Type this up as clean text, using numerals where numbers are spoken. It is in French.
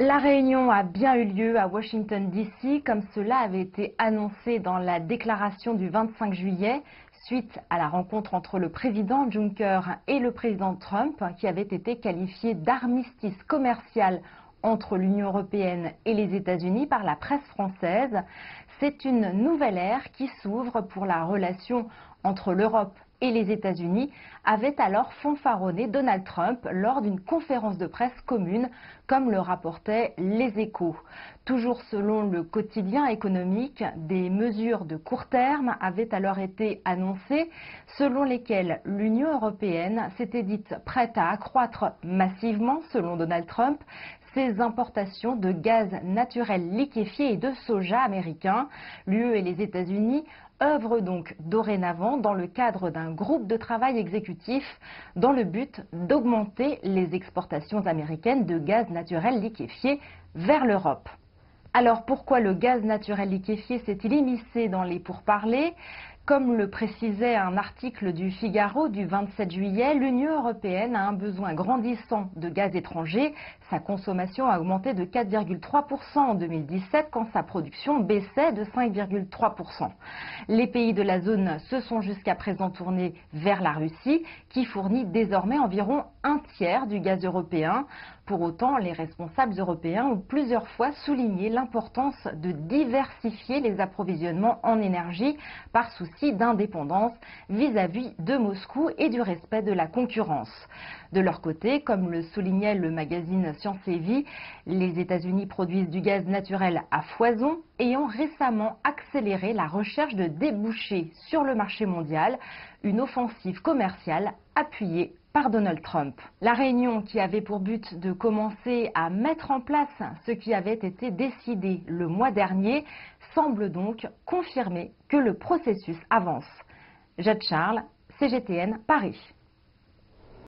La réunion a bien eu lieu à Washington, D.C., comme cela avait été annoncé dans la déclaration du 25 juillet, suite à la rencontre entre le président Juncker et le président Trump, qui avait été qualifié d'armistice commercial entre l'Union européenne et les États-Unis par la presse française. C'est une nouvelle ère qui s'ouvre pour la relation entre l'Europe et les États-Unis, avait alors fanfaronné Donald Trump lors d'une conférence de presse commune, comme le rapportaient Les Échos. Toujours selon le quotidien économique, des mesures de court terme avaient alors été annoncées, selon lesquelles l'Union européenne s'était dite prête à accroître massivement, selon Donald Trump, ses importations de gaz naturel liquéfié et de soja américain. L'UE et les États-Unis œuvrent donc dorénavant dans le cadre d'un groupe de travail exécutif dans le but d'augmenter les exportations américaines de gaz naturel liquéfié vers l'Europe. Alors pourquoi le gaz naturel liquéfié s'est-il immiscé dans les pourparlers ? Comme le précisait un article du Figaro du 27 juillet, l'Union européenne a un besoin grandissant de gaz étranger. Sa consommation a augmenté de 4,3% en 2017 quand sa production baissait de 5,3%. Les pays de la zone se sont jusqu'à présent tournés vers la Russie qui fournit désormais environ un tiers du gaz européen. Pour autant, les responsables européens ont plusieurs fois souligné l'importance de diversifier les approvisionnements en énergie par souci d'indépendance vis-à-vis de Moscou et du respect de la concurrence. De leur côté, comme le soulignait le magazine Science et Vie, les États-Unis produisent du gaz naturel à foison et ont récemment accéléré la recherche de débouchés sur le marché mondial, une offensive commerciale appuyée par Donald Trump. La réunion qui avait pour but de commencer à mettre en place ce qui avait été décidé le mois dernier semble donc confirmer que le processus avance. Jade Charles, CGTN, Paris.